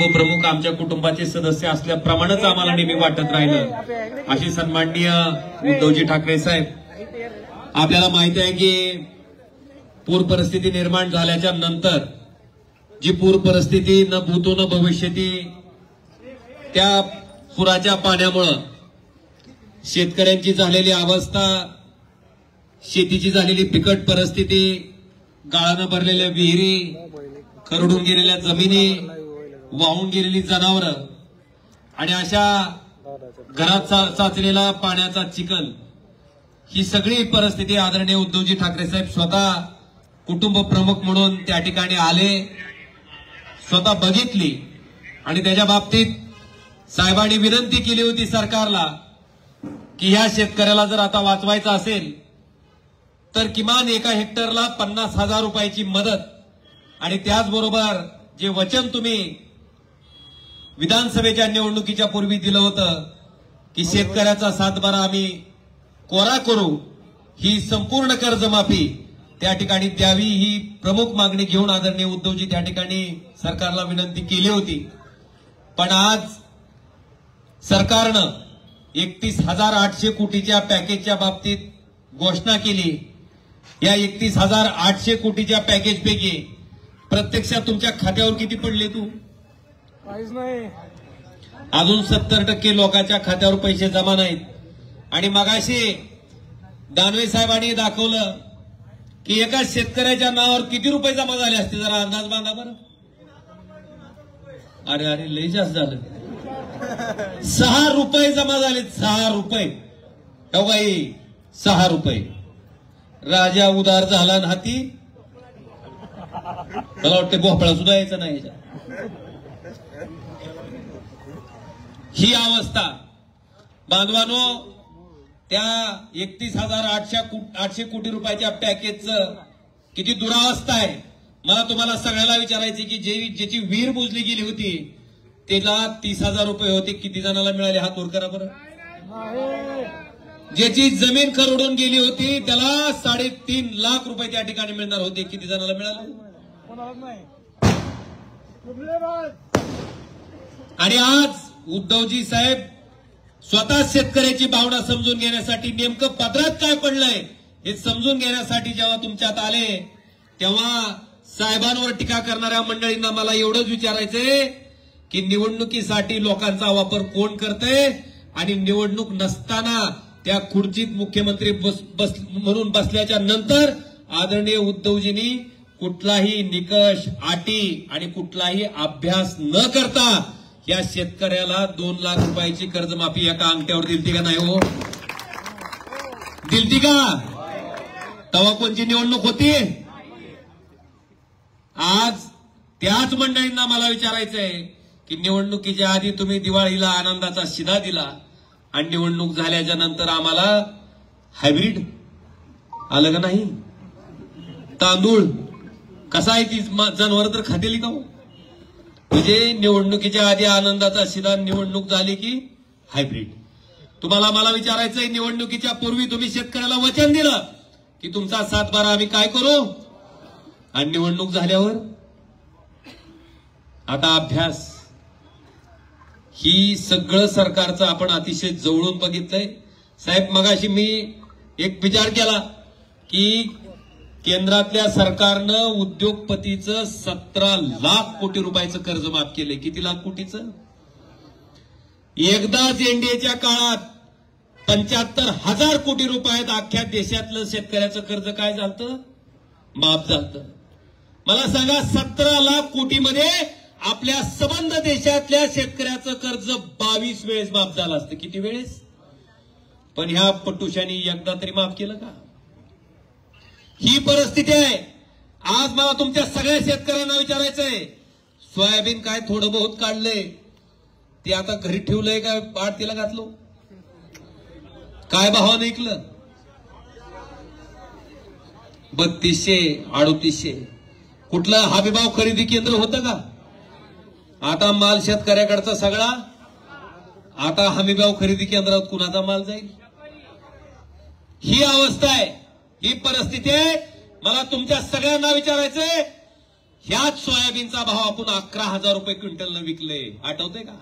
प्रमुख आमच्या कुटुंबाचे सदस्य असल्याप्रमाणेच आम्हाला नेहमी वाटत राहिलं. अशी सन्माननीय उद्धवजी ठाकरे साहेब, आपल्याला माहिती आहे की पूर परिस्थिती निर्माण झाल्याच्या नंतर जी पूर परिस्थिती न भूतो न भविष्यती, त्या पुराच्या पाण्यामुळं शेतकऱ्यांची झालेली अवस्था, शेतीची झालेली बिकट परिस्थिती, गाळानं भरलेल्या विहिरी, खरडून गेलेल्या जमिनी, वाहून गेलेली जनावरं आणि अशा घरात साचलेला पाण्याचा चिखल, ही सगळी परिस्थिती आदरणीय उद्धवजी ठाकरे साहेब स्वतः कुटुंब प्रमुख म्हणून त्या ठिकाणी आले, स्वतः बघितली आणि त्याच्या बाबतीत साहेबांनी विनंती केली होती सरकारला की ह्या शेतकऱ्याला जर आता वाचवायचं असेल तर किमान एका हेक्टरला 50,000 रुपयाची मदत, आणि त्याचबरोबर जे वचन तुम्ही विधानसभेच्या निवडणुकीच्या पूर्वी दिलं होतं की शेतकऱ्याचा सातबारा आम्ही कोरा करू, ही संपूर्ण कर्जमाफी त्या ठिकाणी द्यावी, ही प्रमुख मागणी घेऊन आदरणीय उद्धवजी त्या ठिकाणी सरकारला विनंती केली होती. पण आज सरकारनं 31,800 कोटीच्या पॅकेजच्या बाबतीत घोषणा केली. या 31,800 कोटीच्या पॅकेजपैकी प्रत्यक्षात तुमच्या खात्यावर किती पडले? तू काहीच नाही. अजून 70% लोकांच्या खात्यावर पैसे जमा नाहीत. आणि मगाशी दानवे साहेबांनी दाखवलं की एका शेतकऱ्याच्या नावावर किती रुपये जमा झाले असते, जरा अंदाज बांधा बरं. अरे अरे लय जास्त झालं. 6 रुपये जमा झाले. 6 रुपये. हो बाई, 6 रुपये. राजा उदार झाला ना हाती, मला वाटतं भोपळा सुद्धा यायचा नाही. ही अवस्था बांधवानो, त्या 31,800 कोटी रुपयाच्या पॅकेजचं किती दुरावस्था आहे. मला तुम्हाला सगळ्याला विचारायचे की ज्याची विहीर बुजली गेली होती त्याला 30,000 रुपये होते, किती जणांना मिळाले? हात वर करा बरं. ज्याची जमीन खरडून गेली होती त्याला 3.5 लाख रुपये त्या ठिकाणी मिळणार होते, किती जणांना मिळाले? आणि आज उद्धवजी साहेब स्वतः शेतकऱ्याची भावना समजून घेण्यासाठी, नेमकं पदरात काय पडलंय हे समजून घेण्यासाठी जेव्हा तुमच्यात आले, तेव्हा साहेबांवर टीका करणाऱ्या मंडळींना मला एवढंच विचारायचंय की निवडणुकीसाठी लोकांचा वापर कोण करतंय, आणि निवडणूक नसताना त्या खुर्चीत मुख्यमंत्री म्हणून बसल्याच्या नंतर आदरणीय उद्धवजींनी कुठलाही निकष, अटी आणि कुठलाही अभ्यास न करता या शेतकऱ्याला 2 लाख रुपयाची कर्जमाफी एका अंगठ्यावर दिलती का नाही? हो, दिलती का? तेव्हा कोणची निवडणूक होती? आज त्याच मंडळींना मला विचारायचंय की निवडणुकीच्या आधी तुम्ही दिवाळीला आनंदाचा शिधा दिला आणि निवडणूक झाल्याच्या नंतर आम्हाला हायब्रिड आलं का नाही? तांदूळ कसा आहे, ती जनावर तर खातेली का? म्हणजे निवडणुकीच्या आधी आनंदाचा शिधा, निवडणूक झाली की हायब्रिड. तुम्हाला मला विचारायचंय, निवडणुकीच्या पूर्वी तुम्ही शेतकऱ्याला वचन दिलं की तुमचा सातबारा आम्ही काय करू, आणि निवडणूक झाल्यावर आता अभ्यास. ही सगळं सरकारचं आपण अतिशय जवळून बघितलंय. साहेब, मगाशी मी एक विचार केला की केंद्रातल्या सरकारनं उद्योगपतीचं 17 लाख कोटी रुपयाचं कर्ज माफ केलंय. किती लाख कोटीचं? एकदाच एनडीएच्या काळात 75,000 कोटी रुपयात अख्ख्या देशातलं शेतकऱ्याचं कर्ज काय झालं? माफ झालं. मला सांगा, 17 लाख कोटीमध्ये आपल्या संबंध देशातल्या शेतकऱ्याचं कर्ज 22 वेळेस माफ झालं असतं. किती वेळेस? पण ह्या पटुशांनी एकदा तरी माफ केलं का? ही परिस्थिती आहे. आज मला तुमच्या सगळ्या शेतकऱ्यांना विचारायचंय, सोयाबीन काय थोडं बहुत काढलंय ते आता घरी ठेवलंय का आडतीला घातलो? काय भावानं ऐकलं? 3200, 3800. कुठलं हमीभाव खरेदी केंद्र होतं का? आता माल शेतकऱ्याकडचा सगळा आता हमीभाव खरेदी केंद्रात कुणाचा माल जाईल? ही अवस्था आहे, ही परिस्थिती आहे. मला तुमच्या सगळ्यांना विचारायचंय, ह्याच सोयाबीनचा भाव आपण 11,000 रुपये क्विंटलनं विकले, आठवते का?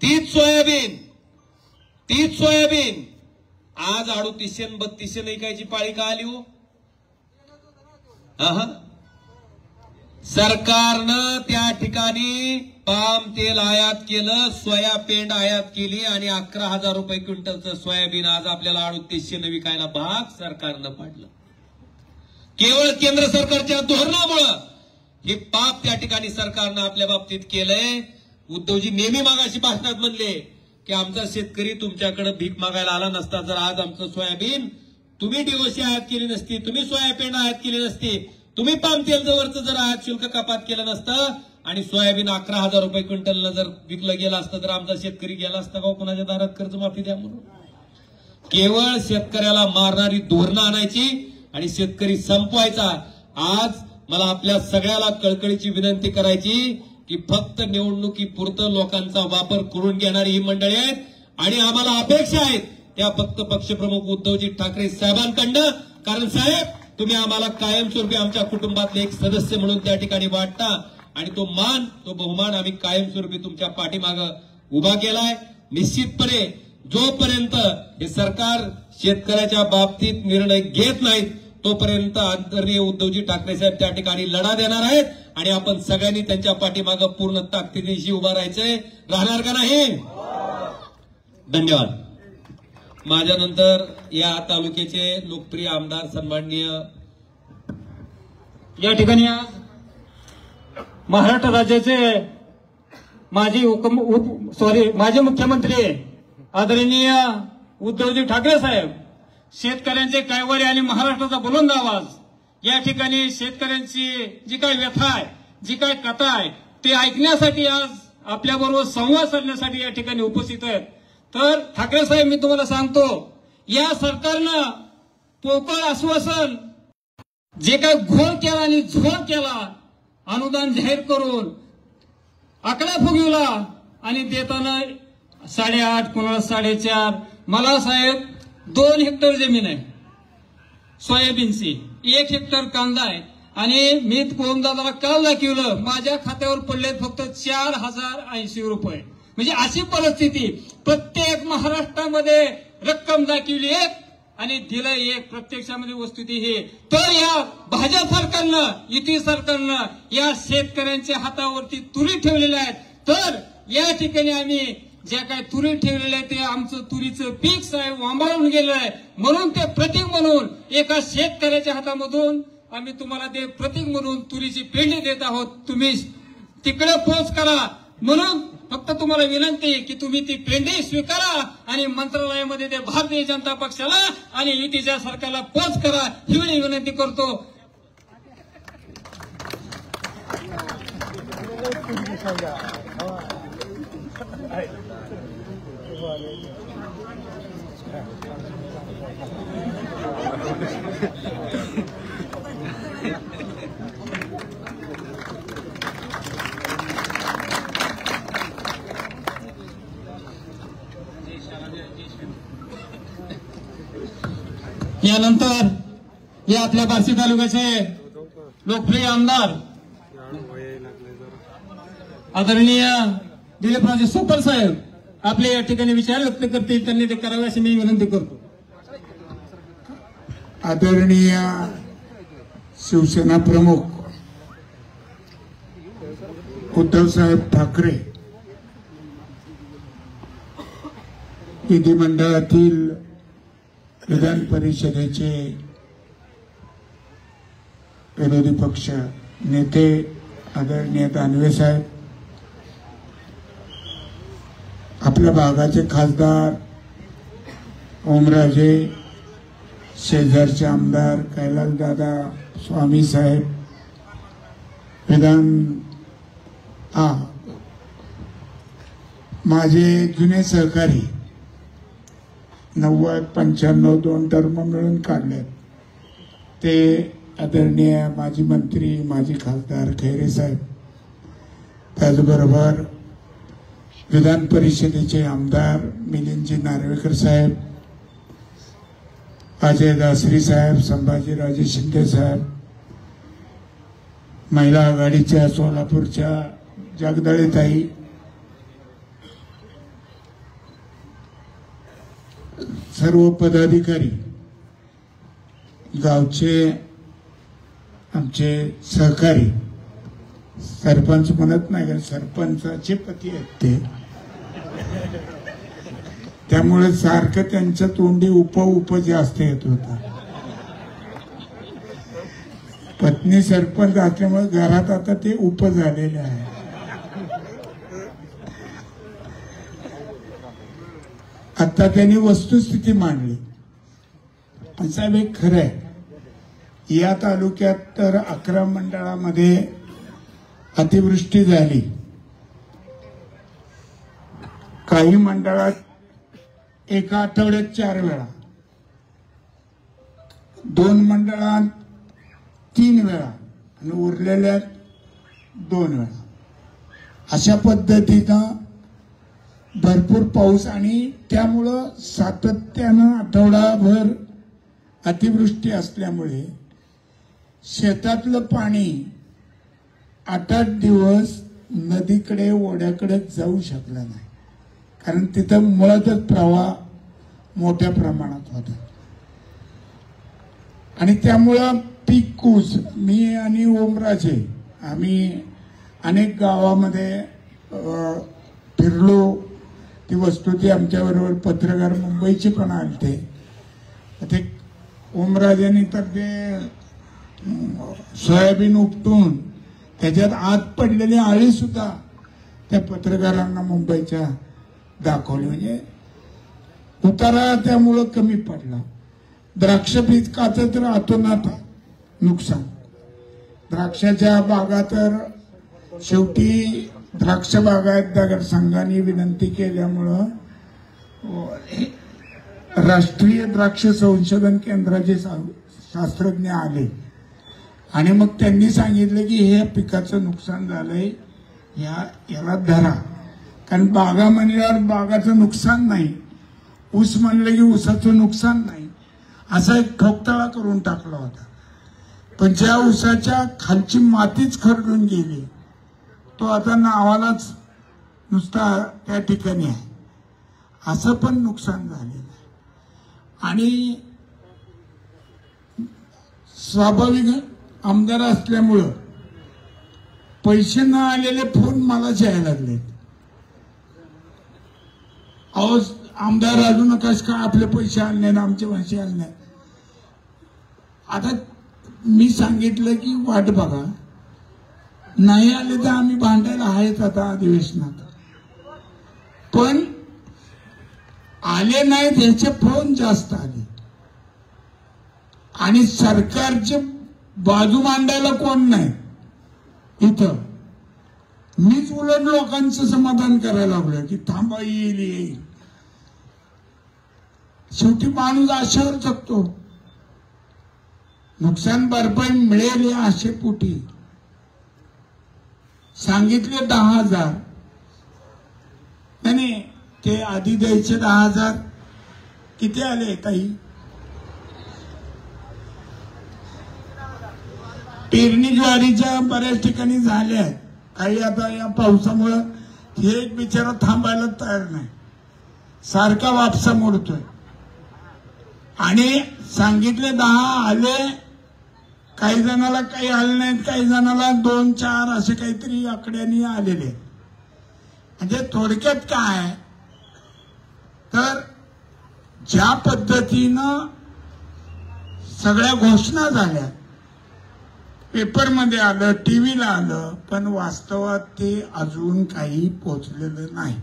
तीच सोयाबीन आज 3800 आणि 3200 विकायची पाळी का आली हो? सरकारनं त्या ठिकाणी पाम तेल आयात केलं, सोया पेंड आयात केली आणि 11,000 रुपये क्विंटलचं सोयाबीन आज आपल्याला 3800 विकायला भाग सरकारनं पाडलं. केवळ केंद्र सरकारच्या धोरणामुळं हे पाप त्या ठिकाणी सरकारनं आपल्या बाबतीत केलंय. उद्धवजी नेहमी मागाशी भाषणात म्हणले की आमचा शेतकरी तुमच्याकडे भीक मागायला आला नसता जर आज आमचं सोयाबीन तुम्ही डीओसी आयात केली नसती, तुम्ही सोयाबीन आयात केली नसती, तुम्ही पाम तेलचं वरचं जर आयात शुल्क कपात केलं नसतं आणि सोयाबीन 11,000 रुपये क्विंटलनं जर विकलं गेलं असतं तर आमचा शेतकरी गेला असता का कोणाच्या दारात कर्जमाफी द्या म्हणून? केवळ शेतकऱ्याला मारणारी धोरणं आणायची आणि शेतकरी संपवायचा. आज मला आपल्या सगळ्याला कळकळीची विनंती करायची की फक्त निवडणुकीपुरतं लोकांचा वापर करून घेणारी ही मंडळी आहेत आणि आम्हाला अपेक्षा आहेत त्या फक्त पक्षप्रमुख उद्धवजी ठाकरे साहेबांकडनं. कारण साहेब तुम्ही आम्हाला कायमस्वरूपी आमच्या कुटुंबातले एक सदस्य म्हणून त्या ठिकाणी वाटता आणि तो मान तो बहुमान आम्ही कायमस्वरूपी तुमच्या पाठीमागं उभा केलाय. निश्चितपणे जोपर्यंत हे सरकार शेतकऱ्याच्या बाबतीत निर्णय घेत नाहीत तोपर्यंत आदरणीय उद्धवजी ठाकरे साहेब त्या ठिकाणी लढा देणार आहेत आणि आपण सगळ्यांनी त्यांच्या पाठीमागं पूर्ण ताकदीनिशी उभा राहायचंय. राहणार का नाही? धन्यवाद. माझ्यानंतर या तालुक्याचे लोकप्रिय आमदार सन्माननीय या ठिकाणी महाराष्ट्र राज्याचे माजी मुख्यमंत्री आदरणीय उद्धवजी ठाकरे साहेब, शेतकऱ्यांचे कैवारी आणि महाराष्ट्राचा बुलंद आवाज, या ठिकाणी शेतकऱ्यांची जी काही व्यथा आहे, जी काही कथा आहे ते ऐकण्यासाठी आज आपल्याबरोबर संवाद साधण्यासाठी या ठिकाणी उपस्थित आहेत. तर ठाकरे साहेब, मी तुम्हाला सांगतो, या सरकारनं पोकळ आश्वासन जे काही घोळ केला आणि झोळ केला, अनुदान जाहीर करून आकडा फुगविला आणि देताना 8.5 कोणाला 4.5. मला साहेब 2 हेक्टर जमीन आहे सोयाबीनची, 1 हेक्टर कांदा आहे आणि मी दादाला काल दाखवलं माझ्या खात्यावर पडले फक्त 4,080 रुपये. म्हणजे अशी परिस्थिती, प्रत्येक महाराष्ट्रामध्ये रक्कम दाखवली 1 आणि दिलं 1, प्रत्यक्षामध्ये वस्तुस्थिती ही. तर या भाजप सरकारनं, युती सरकारनं या शेतकऱ्यांच्या हातावरती तुरी ठेवलेल्या आहेत. तर या ठिकाणी आम्ही ज्या काही तुरी ठेवलेल्या आहेत ते आमचं तुरीचं पीक साहेब वांबळून गेलं आहे. म्हणून ते प्रतीक म्हणून एका शेतकऱ्याच्या हातामधून आम्ही तुम्हाला ते प्रतीक म्हणून तुरीची पेंडी देत आहोत. तुम्ही तिकडे पोच करा. म्हणून फक्त तुम्हाला विनंती की तुम्ही ती पेंडी स्वीकारा आणि मंत्रालयामध्ये ते भारतीय जनता पक्षाला आणि युतीच्या सरकारला पोच करा, ही विनंती करतो. यानंतर या आपल्या बार्शी तालुक्याचे लोकप्रिय आमदार आदरणीय दिलीपरावजी सोपल साहेब आपले या ठिकाणी विचार व्यक्त करतील, त्यांनी ते करावे अशी मी विनंती करतो. आदरणीय शिवसेना प्रमुख उद्धवसाहेब ठाकरे विधिमंडळातील विधान परिषदेचे विरोधी पक्ष नेते आदरणीय दानवे साहेब, आपल्या भागाचे खासदार ओमराजे, शेजारचे आमदार कैलासदादा स्वामी साहेब, माझे जुने सहकारी 90-95 2 टर्म मिळून काढले ते आदरणीय माजी मंत्री माजी खासदार खैरे साहेब, त्याचबरोबर विधान परिषदेचे आमदार मिलिंदजी नार्वेकर साहेब, अजय दासरी साहेब, संभाजीराजे शिंदे साहेब, महिला आघाडीच्या सोलापूरच्या जगदळेताई, सर्व पदाधिकारी, गावचे आमचे सहकारी, सरपंच म्हणत नाही कारण सरपंचाचे पती आहेत ते, त्यामुळे सारखं त्यांच्या तोंडी उप जास्त येत होता. पत्नी सरपंच असल्यामुळे घरात आता ते उप झालेले आहे. आता त्यांनी वस्तुस्थिती मांडली. पण साहेब एक खरं आहे, या तालुक्यात तर 11 मंडळामध्ये अतिवृष्टी झाली. काही मंडळात एका आठवड्यात 4 वेळा, 2 मंडळात 3 वेळा आणि उरलेल्या 2 वेळा. अशा पद्धतीनं भरपूर पाऊस आणि त्यामुळं सातत्यानं आठवडाभर अतिवृष्टी असल्यामुळे शेतातलं पाणी 8-8 दिवस नदीकडे ओढ्याकडे जाऊ शकलं नाही, कारण तिथं मुळातच प्रवाह मोठ्या प्रमाणात होता. आणि त्यामुळं पीक कूच, मी आणि ओमराजे आम्ही अनेक गावामध्ये फिरलो. ती वस्तुती आमच्याबरोबर पत्रकार मुंबईचे पण आलते. ते ओमराजेंनी तर ते सोयाबीन उपटून त्याच्यात आत पडलेली आळी सुद्धा त्या पत्रकारांना मुंबईच्या दाखवली. म्हणजे उतारा त्यामुळं कमी पडला. द्राक्ष पिकाचं तर अतोनात नुकसान. द्राक्षाच्या बागा तर शेवटी द्राक्ष बागायतदार संघाने विनंती केल्यामुळं राष्ट्रीय द्राक्ष संशोधन केंद्राचे शास्त्रज्ञ आले आणि मग त्यांनी सांगितलं की हे पिकाचं नुकसान झालंय, याला धरा. कारण बागा म्हणल्यावर बागाचं नुकसान नाही, ऊस म्हणलं की ऊसाचं नुकसान नाही, असा एक ठोकताळा करून टाकला होता. पण ज्या ऊसाच्या खालची मातीच खरडून गेली तो आता नावालाच नुसता त्या ठिकाणी आहे, असं पण नुकसान झालेलं आहे. आणि स्वाभाविक आमदार असल्यामुळं पैसे न आलेले फोन मलाच यायला लागले. अहो आमदार राजू नकाश का आपले पैसे आले नाही, आमचे पैसे आले नाही. आता मी सांगितलं की वाट बघा, नाही आले तर आम्ही भांडायला आहेत आता अधिवेशनात. पण आले नाहीत ह्याचे फोन जास्त आले आणि सरकारचे बाजू मांडायला कोण नाही इथं. मीच उलट लोकांचं समाधान करायला लागलो की थांबा, येईल. शेवटी माणूस आशेवर जगतो. नुकसान भरपाई मिळेल या आशेपोटी सांगितले 10,000. नाही ते आधी द्यायचे 10,000 किती आले ताई? पेरणी ज्वारीच्या बऱ्याच ठिकाणी झाल्या, काही आता या पावसामुळं हे एक बिचारा थांबायला तयार नाही, सारखा वापसा मोडतोय. आणि सांगितले 10 आले, काही जणाला काही आले नाहीत, काही जणाला 2-4 असे काहीतरी आकड्यांनी आलेले. म्हणजे थोडक्यात काय तर ज्या पद्धतीनं सगळ्या घोषणा झाल्या, पेपरमध्ये आलं, टीव्हीला आलं, पण वास्तवात ते अजून काही पोचलेलं नाही.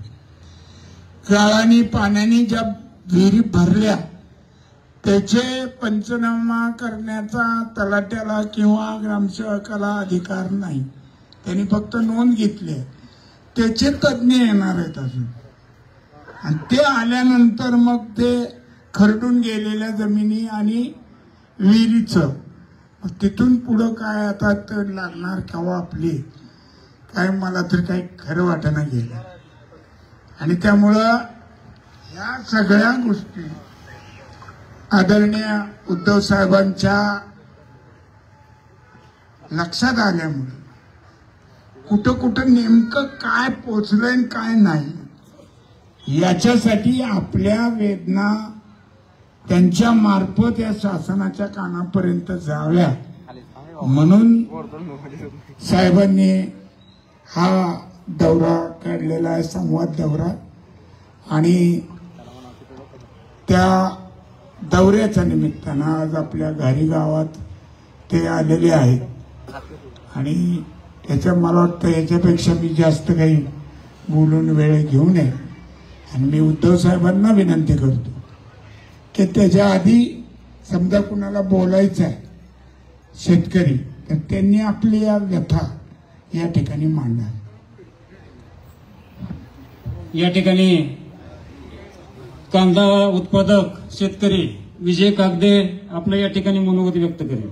गाळानी पाण्याने ज्या विहिरी भरल्या त्याचे पंचनामा करण्याचा तलाट्याला किंवा ग्रामसेवकाला अधिकार नाही. त्यांनी फक्त नोंद घेतली, त्याचे तज्ञ येणार आहेत अजून. आणि ते आल्यानंतर मग ते खरडून गेलेल्या जमिनी आणि विहिरीचं तिथून पुढं काय आता तर लागणार केव्हा आपली काय, मला तर काही खरं वाटणं गेलं. आणि त्यामुळं या सगळ्या गोष्टी आदरणीय उद्धव साहेबांच्या लक्षात आल्यामुळे कुठं कुठं नेमकं काय पोचलंय आणि काय नाही याच्यासाठी आपल्या वेदना त्यांच्या मार्फत या शासनाच्या कानापर्यंत जाव्या म्हणून साहेबांनी हा दौरा काढलेला आहे, संवाद दौरा. आणि त्या दौऱ्याच्या निमित्तानं आज आपल्या घारी गावात ते आलेले आहेत. आणि त्याच्या मला वाटतं याच्यापेक्षा मी जास्त काही बोलून वेळ घेऊ नये. आणि मी उद्धव साहेबांना विनंती करतो की त्याच्या आधी समजा कुणाला बोलायचं आहे शेतकरी, तर त्यांनी आपली या व्यथा या ठिकाणी मांडा. या ठिकाणी कांदा उत्पादक शेतकरी विजय कागदे आपल्या या ठिकाणी मनोगत व्यक्त करेल.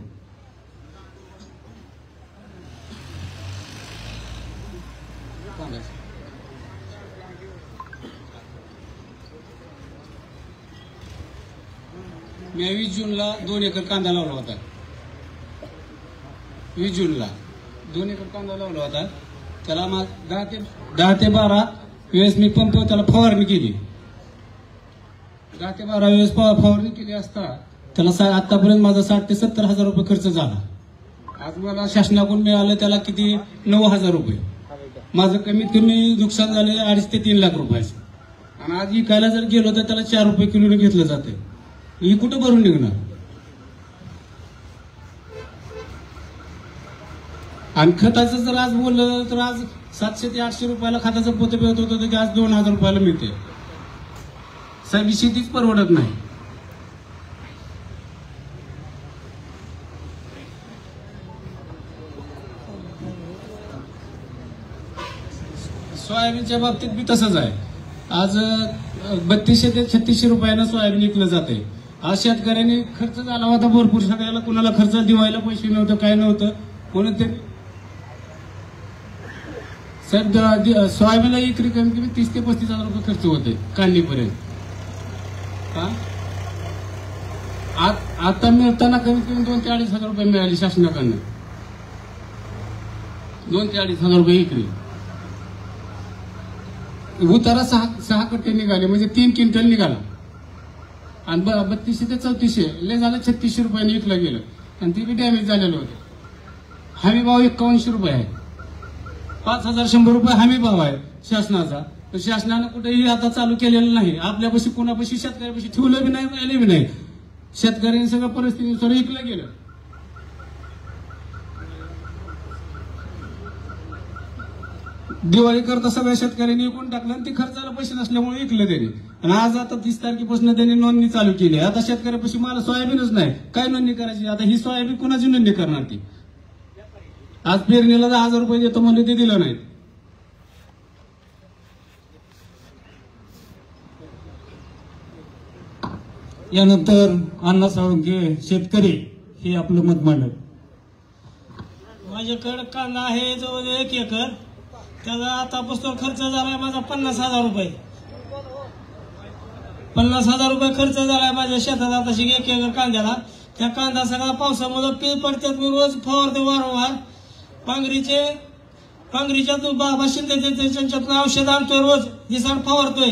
मी 20 जूनला 2 एकर कांदा लावला होता. 20 जूनला 2 एकर कांदा लावला होता. त्याला 10 ते 12 वेळेस मी पंप त्याला फवारणी केली. 10 ते 12 वेळेस फवारणी केली असता त्याला आतापर्यंत माझा 60 ते 70 हजार रुपये खर्च झाला. आज मला शासनाकडून मिळालं त्याला किती 9,000 रुपये. माझं कमीत कमी नुकसान झाले 2.5 ते 3 लाख रुपयाचं. आणि आज विकायला जर गेलो तर त्याला 4 रुपये किलोने घेतलं जाते. ही कुठं भरून निघणार. आणि खताचं जर आज बोललं तर आज 700 ते 800 रुपयाला खताचं पोतं मिळत होतं ते आज 2,000 रुपयाला मिळते. साहेब शेतीच परवडत नाही. सोयाबीनच्या बाबतीत बी तसंच आहे. आज 3200 ते 3600 रुपयानं सोयाबीन विकलं जाते. आज शेतकऱ्यांनी खर्च झाला होता भरपूर. सगळ्याला कुणाला खर्च दिवायला पैसे नव्हतं, काय नव्हतं म्हणून ते साहेब सोयाबीनला एकरी कमी कमी 30 ते 35 हजार रुपये खर्च होते काढणीपर्यंत. आता मिळताना कमीत कमी 2 ते 2.5 हजार रुपये मिळाले शासनाकडनं. 2 ते 2.5 हजार रुपये एकरी. उतारा 6 कट्टे निघाले म्हणजे 3 क्विंटल निघाला. आणि 3200 ते 3400 लय झालं 3600 रुपयाने विकलं गेलं. आणि ते बी डॅमेज झालेलं होतं. हमी भाव 5100 रुपये आहे. 5100 रुपये हमी भाव आहे शासनाचा. तर शासनानं कुठेही आता चालू केलेलं नाही. आपल्यापाशी कोणापाशी शेतकऱ्यापाशी ठेवलं बी नाही, राहिलं बी नाही. शेतकऱ्यांनी सगळं परिस्थितीनुसार विकलं गेलं. दिवाळी करता सगळ्या शेतकऱ्यांनी विकून टाकलं आणि ते खर्चाला पैसे नसल्यामुळे विकलं त्यांनी. आणि आज आता 30 तारखेपासून त्यांनी नोंदणी चालू केली. आता शेतकऱ्यापाशी मला सोयाबीनच नाही, काय नोंदणी करायची. आता ही सोयाबीन कुणाची नोंदणी करणार ती. आज पेरणीला 10,000 रुपये देतो म्हणले ते दिलं नाही. यानंतर अण्णा साळुंखे शेतकरी हे आपलं मत मांडलं. माझ्याकडे कांदा आहे जवळजवळ 1 एकर. त्याचा आतापासून खर्च झालाय माझा 50,000 रुपये. 50,000 रुपये खर्च झालाय माझ्या शेतात आता 1 एकर कांद्याला. त्या कांदा सगळा पावसामुळे पीळ पडतात. मी रोज फवारते वारंवार. पांगरीच्या बाबा शिंदे त्यांच्यातून औषध आणतोय रोज. दिसाड फवारतोय.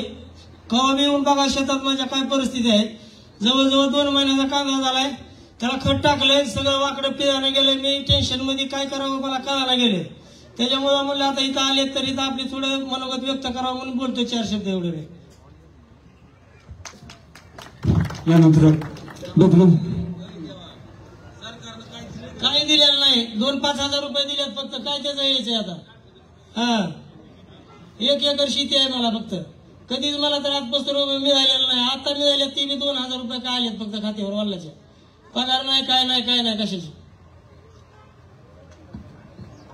कवा मी येऊन बघा शेतात माझ्या काय परिस्थिती आहे. जवळजवळ 2 महिन्याचा कांदा झालाय. त्याला खत टाकलंय, सगळं वाकडं पिळाने गेले. मी टेन्शन मध्ये काय करावं मला कळायला गेले. त्याच्यामुळे म्हणलं आता इथं आले तर इथं आपली थोडं मनोगत व्यक्त करावं म्हणून बोलतोय 4 शब्द एवढे. यानंतर बघलो काही दिलेलं नाही. 2-5 हजार रुपये दिलेत फक्त. काय त्याचं यायचंय आता. 1 एकर शेती आहे मला फक्त. कधीच मला तर आजपासून मिळालेलं नाही. आता मिळाले ते बी 2,000 रुपये काय आलेत फक्त खात्यावर वाल्याच्या. पगार नाही, काय नाही कशाची.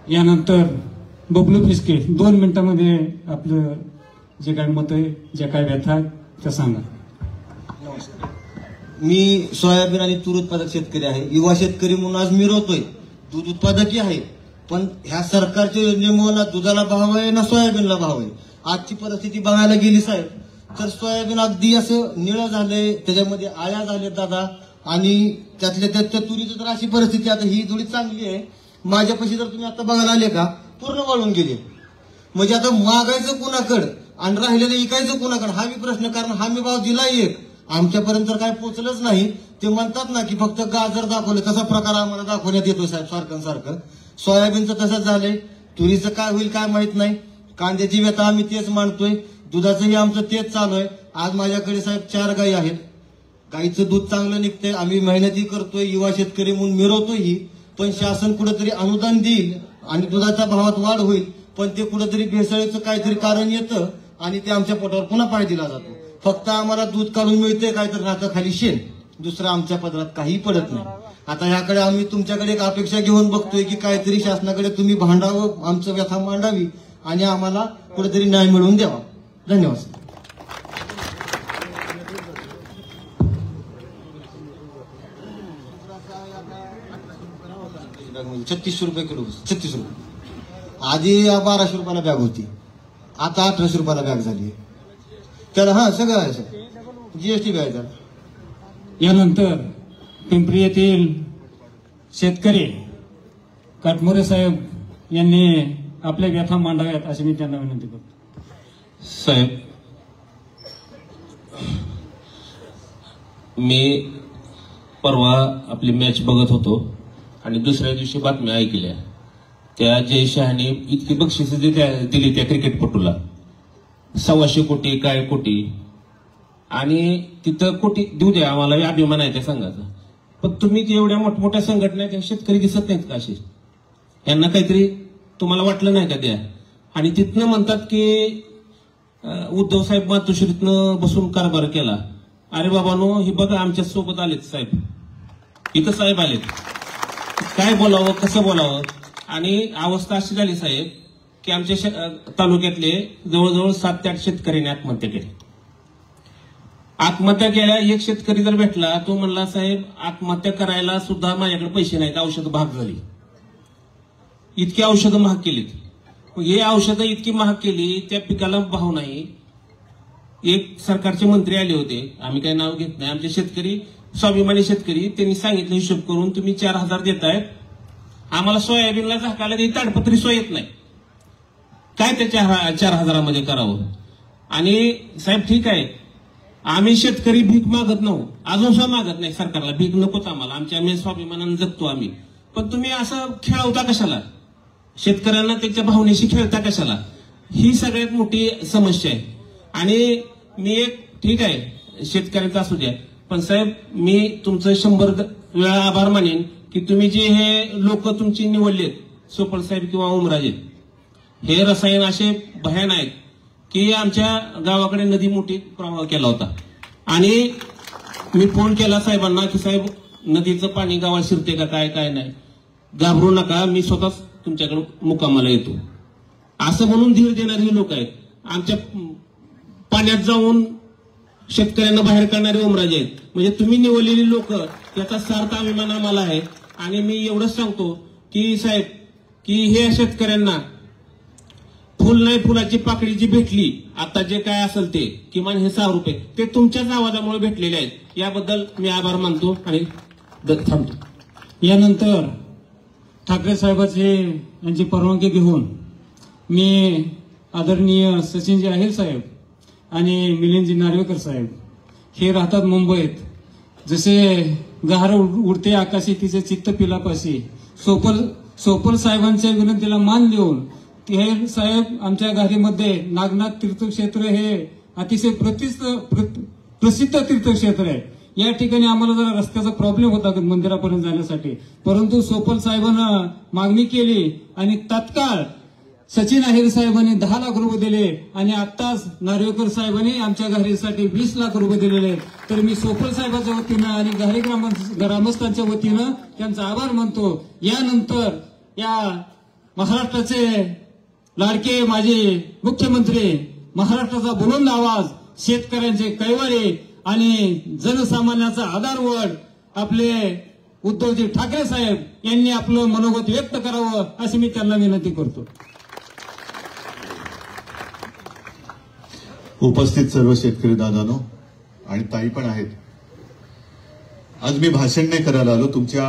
यानंतर बबलू फिसके 2 मिनिटांमध्ये आपलं जे काय मत आहे, जे काय व्यथा आहे त्या सांगा. मी सोयाबीन आणि तूर उत्पादक शेतकरी आहे. युवा शेतकरी म्हणून आज मी रोतोय. दूध उत्पादकही आहे. पण ह्या सरकारच्या योजनेमुळे ना दुधाला भाव आहे ना सोयाबीनला भाव आहे. आजची परिस्थिती बघायला गेली साहेब तर सोयाबीन अगदी असं निळं झालंय. त्याच्यामध्ये आळ्या झाल्यात दादा. आणि त्यातल्या त्यात तुरीची तर अशी परिस्थिती आता ही थोडी चांगली आहे. माझ्यापाशी जर तुम्ही आता बघायला आले का पूर्ण वाळून गेले. म्हणजे आता मागायचं कुणाकडं आणि राहिलेलं इकायचं कुणाकडं हा मी प्रश्न, कारण हा मी भाव दिला एक, आमच्यापर्यंत तर काय पोचलंच नाही. ते म्हणतात ना की फक्त गाजर दाखवले, तसा प्रकार आम्हाला दाखवण्यात येतो साहेब सारखं. सोयाबीनचं तसंच झालंय, तुरीचं काय होईल काय माहित नाही, कांद्याची व्यथा आम्ही तेच मांडतोय, दुधाचंही आमचं तेच चालू आहे. आज माझ्याकडे साहेब 4 गायी आहेत, गाईचं दूध चांगलं निघतंय, आम्ही मेहनती करतोय, युवा शेतकरी म्हणून मिरवतोय. पण शासन कुठेतरी अनुदान देईल आणि दुधाच्या भावात वाढ होईल, पण ते कुठेतरी भेसळीचं काहीतरी कारण येतं आणि ते आमच्या पोटावर पुन्हा पाय दिला जातो. फक्त आम्हाला दूध काढून मिळतंय काय तर राहतं खाली शेण, दुसरं आमच्या पदरात काही पडत नाही. आता याकडे आम्ही तुमच्याकडे एक अपेक्षा घेऊन बघतोय की काहीतरी शासनाकडे तुम्ही भांडावं, आमचं व्यथा मांडावी आणि आम्हाला कुठेतरी न्याय मिळवून द्यावा. धन्यवाद. 3600 रुपये किलो, 36 रुपये. आधी 1200 रुपयाला बॅग होती, आता 1800 रुपयाला बॅग झाली. त्याला हा सगळं आहे सर, जीएसटी बॅग झाला. यानंतर पिंपरी येथील शेतकरी काटमोरे साहेब यांनी आपल्या व्यथा मांडाव्यात अशी मी त्यांना विनंती करतो. साहेब, मी परवा आपली मॅच बघत होतो आणि दुसऱ्या दिवशी बातम्या ऐकल्या. त्या जयशहाने इतकी बक्षिसे दिली त्या क्रिकेटपटूला, 125 कोटी काय कोटी, आणि तिथं कोटी देऊ द्या, आम्हाला अभिमान आहे त्या संघाचा. पण तुम्ही एवढ्या मोठमोठ्या संघटना त्या शेतकरी दिसत नाहीत का असे? यांना काहीतरी तुम्हाला वाटलं नाही का द्या? आणि तिथनं म्हणतात की उद्धव साहेब मातोश्रीतनं बसून कारभार केला. अरे बाबानो, हे बघा आमच्या सोबत आलेत साहेब, इथं साहेब आलेत, काय बोलावं कसं बोलावं. आणि अवस्था अशी झाली साहेब की आमच्या तालुक्यातले जवळजवळ 7 ते 8 शेतकऱ्यांनी आत्महत्या केली. आत्महत्या केल्या, एक शेतकरी जर भेटला तो म्हणला साहेब आत्महत्या करायला सुद्धा माझ्याकडे पैसे नाहीत, औषधं महाग झाली, इतकी औषधं महाग केलीत. हे औषधं इतकी महाग केली, त्या पिकाला भाव नाही. एक सरकारचे मंत्री आले होते, आम्ही काही नाव घेत नाही, आमचे शेतकरी स्वाभिमानी शेतकरी, त्यांनी सांगितलं हिशोब करून तुम्ही 4000 देतायत, आम्हाला सोयाबीनला झाकायला ती ताडपत्री सोय येत नाही, काय त्या 4000 करावं. आणि साहेब ठीक आहे, आम्ही शेतकरी भीक मागत नव्हतो, अजून सुद्धा मागत नाही सरकारला, भीक नकोच आम्हाला, आमच्या स्वाभिमानानं जगतो आम्ही. पण तुम्ही असं खेळवता कशाला शेतकऱ्यांना, त्याच्या भावनेशी खेळता कशाला? ही सगळ्यात मोठी समस्या आहे. आणि मी एक ठीक आहे शेतकऱ्यांचा असू द्या, पण साहेब मी तुमचं 100 वेळा आभार मानेन की तुम्ही जे हे लोक तुमची निवडलेत, सोपल साहेब किंवा ओमराजे, हे रसायन असे भयान आहेत की आमच्या गावाकडे नदी मोठी प्रवाह केला होता. आणि मी फोन केला साहेबांना की साहेब नदीचं पाणी गावात शिरते का काय काय नाही, घाबरू नका, मी स्वतःच तुमच्याकडे मुक्कामाला येतो, असं म्हणून धीर देणारे लोक आहेत. आमच्या पाण्यात जाऊन शेतकऱ्यांना बाहेर काढणारे ओमराजे आहेत. म्हणजे तुम्ही निवडलेली लोक, त्याचा सार्थ अभिमान आम्हाला आहे. आणि मी एवढंच सांगतो की साहेब की हे शेतकऱ्यांना फुल नाही फुलाची पाकळी जी भेटली, आता जे काय असेल ते किमान हे 6 रुपये ते तुमच्याच आवाजामुळे भेटलेले आहेत, याबद्दल मी आभार मानतो आणि थांबतो. यानंतर ठाकरे साहेबांची यांची परवानगी घेऊन मी आदरणीय सचिनजी आहेर साहेब आणि मिलिंदजी नार्वेकर साहेब हे राहतात मुंबईत. जसे गहार उडते आकाशी तिचे चित्त पिलापाशी, सोपल साहेबांच्या विनंतीला मान देऊन हे साहेब आमच्या घारीमध्ये नागनाथ तीर्थक्षेत्र हे अतिशय प्रसिद्ध तीर्थक्षेत्र आहे. या ठिकाणी आम्हाला जरा रस्त्याचा प्रॉब्लेम होता मंदिरापर्यंत जाण्यासाठी, परंतु सोपल साहेबांना मागणी केली आणि तात्काळ सचिन आहेर साहेबांनी 10 लाख रुपये दिले आणि आत्ताच नार्वेकर साहेबांनी आमच्या घारीसाठी 20 लाख रुपये दिलेले. तर मी सोपल साहेबांच्या वतीनं आणि घारी ग्रामस्थांच्या वतीनं त्यांचा आभार मानतो. यानंतर या महाराष्ट्राचे लाडके माजी मुख्यमंत्री, महाराष्ट्राचा बुलंद आवाज, शेतकऱ्यांचे कैवारी आणि जनसामान्याचा आधारवड आपले उद्धवजी ठाकरे साहेब यांनी आपलं मनोगत व्यक्त करावं अशी मी त्यांना विनंती करतो. उपस्थित सर्व शेतकरी दादानो आणि ताई पण आहेत. आज मी भाषण नाही करायला आलो, तुमच्या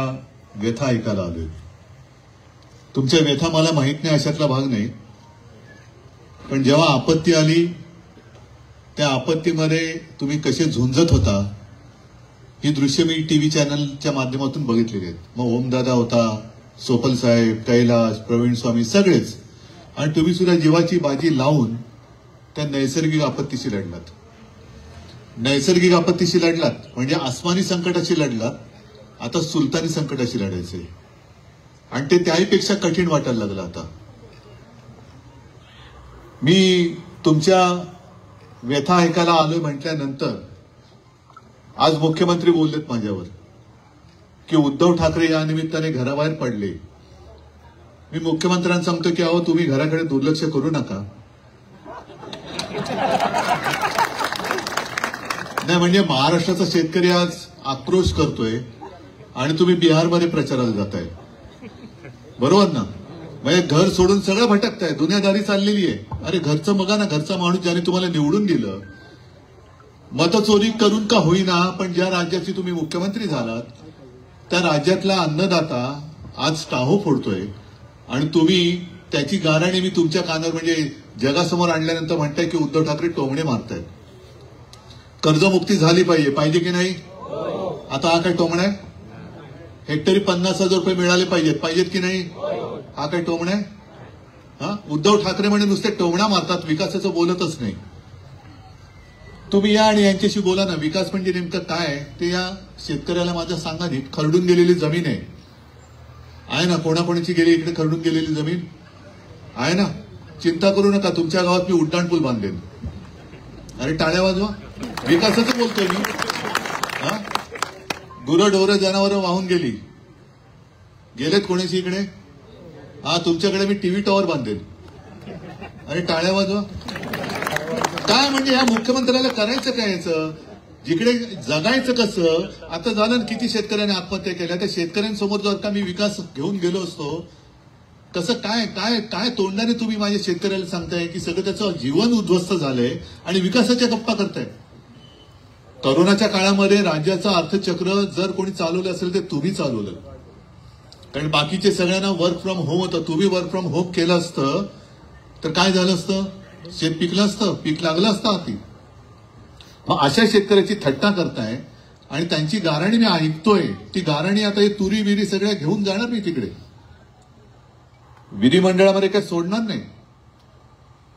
व्यथा ऐकायला आलोय. तुमच्या व्यथा मला माहित नाही अशातला भाग नाही, पण जेव्हा आपत्ती आली त्या आपत्तीमध्ये तुम्ही कसे झुंजत होता ही दृश्य मी टीव्ही चॅनलच्या माध्यमातून बघितलेली आहेत. मग ओमदादा होता, सोपल साहेब, कैलास, प्रवीण स्वामी सगळेच, आणि तुम्ही सुद्धा जीवाची बाजी लावून त्या नैसर्गिक आपत्तीशी लढलात. नैसर्गिक आपत्तीशी लढलात म्हणजे आसमानी संकटाशी लढलात, आता सुलतानी संकटाशी लढायचे, आणि ते त्याहीपेक्षा कठीण वाटायला लागलं. आता मी तुमच्या व्यथा ऐकायला आलोय म्हटल्यानंतर आज मुख्यमंत्री बोललेत माझ्यावर की उद्धव ठाकरे या निमित्ताने घराबाहेर पडले. मी मुख्यमंत्र्यांना सांगतो की अहो तुम्ही घराकडे दुर्लक्ष करू नका. नाही म्हणजे महाराष्ट्राचा शेतकरी आज आक्रोश करतोय आणि तुम्ही बिहारमध्ये प्रचाराला जाताय, बरोबर ना? म्हणजे घर सोडून सगळं भटकताय, दुनियादारी चाललेली आहे. अरे घरचं बघा ना, घरचा माणूस ज्याने तुम्हाला निवडून दिलं, मतचोरी करून का होईना, पण ज्या राज्याची तुम्ही मुख्यमंत्री झालात त्या राज्यातला अन्नदाता आज टाहो फोडतोय आणि तुम्ही त्याची गाराणी मी तुमच्या कानावर म्हणजे जगासमोर आणल्यानंतर म्हणताय की उद्धव ठाकरे टोमणे मारतायत. कर्जमुक्ती झाली पाहिजे की नाही? आता हा काय टोमणा आहे? हेक्टरी 50,000 रुपये मिळाले पाहिजेत की नाही? हा काय टोमणा आहे? हा, उद्धव ठाकरे म्हणजे नुसते टोमणा मारतात, विकासाचं बोलतच नाही. तुम्ही या आणि यांच्याशी बोला ना. विकास म्हणजे नेमकं काय ते या शेतकऱ्याला माझ्या सांगा. नीट खरडून गेलेली जमीन आहे ना, कोणाकोणाची गेली इकडे खरडून गेलेली जमीन आहे ना. चिंता करू नका, तुमच्या गावात मी उड्डाणपूल बांधलेन. अरे टाळ्या वाजवा, विकासाचं बोलतोय मी. हा, गुरंढोरं जनावरं वाहून गेलेत कोणाची इकडे? हा, तुमच्याकडे मी टीव्ही टॉवर बांधेल. अरे टाळ्या वाजवा. काय म्हणजे या मुख्यमंत्र्याला करायचं काय याचं? जिकडे जगायचं कसं? आता झालं ना, किती शेतकऱ्यांनी आत्महत्या केल्या. त्या शेतकऱ्यांसमोर जर का मी विकास घेऊन गेलो असतो, कसं काय काय काय तोंडाने तुम्ही माझ्या शेतकऱ्याला सांगताय की सगळं त्याचं जीवन उद्ध्वस्त झालंय आणि विकासाच्या गप्पा करताय. करोनाच्या काळामध्ये राज्याचं अर्थचक्र जर कोणी चालवलं असेल तर तुम्ही चालवलं, कारण बाकीचे सगळ्यांना वर्क फ्रॉम होम होतं. तुम्ही वर्क फ्रॉम होम केलं असतं तर काय झालं असतं? शेत पिकलं असतं, पीक लागलं असतं हाती. मग अशा शेतकऱ्याची थट्टा करताय आणि त्यांची गाराणी मी ऐकतोय. ती गाराणी आता हे तुरी बिरी सगळ्या घेऊन जाणार मी तिकडे, विधिमंडळामध्ये काही सोडणार नाही.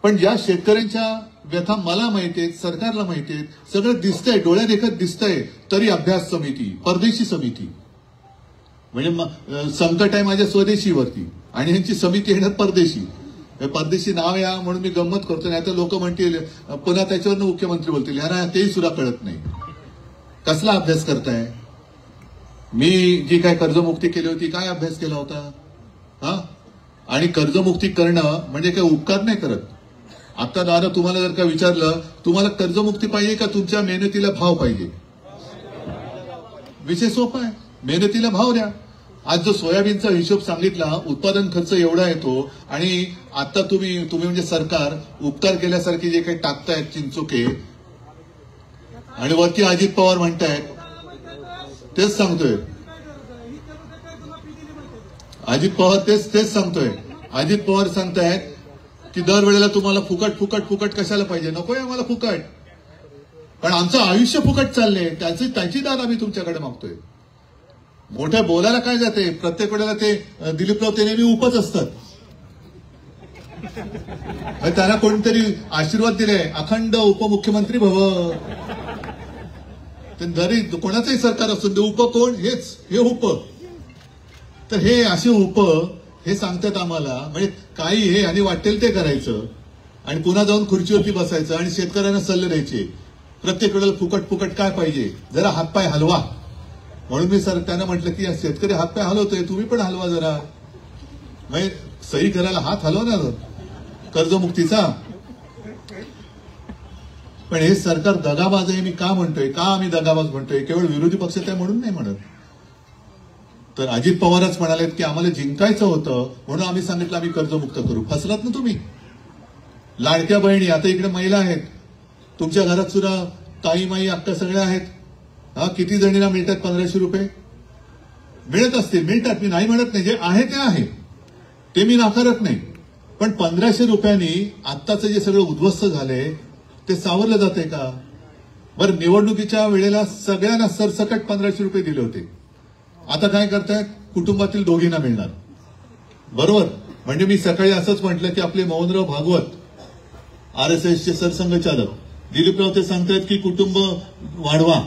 पण ज्या शेतकऱ्यांच्या व्यथा मला माहितीये, सरकारला माहितीये, सगळं दिसतंय, डोळ्यादेखत दिसतंय, तरी अभ्यास समिती, परदेशी समिती, म्हणजे संकट आहे माझ्या स्वदेशीवरती आणि ह्यांची समिती येणार परदेशी. परदेशी नाव या म्हणून मी गंमत करतो, नाही तर लोक म्हणतील पुन्हा त्याच्यावरनं मुख्यमंत्री बोलतील यांना तेही सुद्धा कळत नाही. कसला अभ्यास करताय? मी जी काय कर्जमुक्ती केली होती, काय अभ्यास केला होता? हा, आणि कर्जमुक्ती करणं म्हणजे काय उपकार नाही करत. आता दादा तुम्हाला जर का विचारलं तुम्हाला कर्जमुक्ती पाहिजे का तुमच्या मेहनतीला भाव पाहिजे, विषय सोपा आहे, मेहनतीला भाव द्या. आज जो सोयाबीनचा हिशोब सांगितला, उत्पादन खर्च एवढा येतो आणि आता तुम्ही म्हणजे सरकार उपकार केल्यासारखे जे काही टाकतायत चिंचोके, आणि वरती अजित पवार म्हणतायत तेच सांगतोय. अजित पवार तेच सांगतोय. अजित पवार सांगतायत की दरवेळेला तुम्हाला फुकट कशाला पाहिजे? नकोय आम्हाला फुकट, पण आमचं आयुष्य फुकट चाललंय, त्याची दाद आम्ही तुमच्याकडे मागतोय. मोठ्या बोलायला काय जाते? प्रत्येक वेळेला ते दिलीपराव ते नेहमी उपच असतात. त्यांना कोणतरी आशीर्वाद दिले, अखंड उपमुख्यमंत्री भव. जरी कोणाचंही सरकार असून ते उप कोण? हे उप. तर हे असे उप हे सांगतात आम्हाला, म्हणजे काही हे आणि वाटेल ते करायचं आणि पुन्हा जाऊन खुर्चीवरती बसायचं आणि शेतकऱ्यांना सल्ले द्यायचे. प्रत्येक वेळेला फुकट काय पाहिजे? जरा हातपाय हलवा. म्हणून मी त्यांना म्हटलं की शेतकरी हातपाय हलवतोय, तुम्ही पण हलवा जरा. म्हणजे सही करायला हात हलवा ना कर्जमुक्तीचा. पण हे सरकार दगाबाज आहे. मी का म्हणतोय? का आम्ही दगाबाज म्हणतोय? केवळ विरोधी पक्ष आहे म्हणून नाही म्हणत. तर अजित पवारच म्हणालेत की आम्हाला जिंकायचं होतं म्हणून आम्ही सांगितलं आम्ही कर्जमुक्त करू. फसलात ना तुम्ही. लाडक्या बहिणी, आता इकडे महिला आहेत, तुमच्या घरात सुद्धा ताई माई अक्का सगळ्या आहेत. हा, किती जणींना मिळतात 1500 रुपये? मिळत असते, मिळतात, मी नाही म्हणत नाही. जे आहे ते आहे. ते मी नाकारत नाही, पण 1500 रुपयांनी आत्ताचं जे सगळं उद्ध्वस्त झालंय ते सावरलं जातंय का? बरं, निवडणुकीच्या वेळेला सगळ्यांना सरसकट 1500 रुपये दिले होते. आता काय करतायत? कुटुंबातील दोघींना मिळणार. बरोबर. म्हणजे मी सकाळी असंच म्हटलं की आपले मोहनराव भागवत RSSचे सरसंघचालक दिलीपराव ते सांगतायत की कुटुंब वाढवा.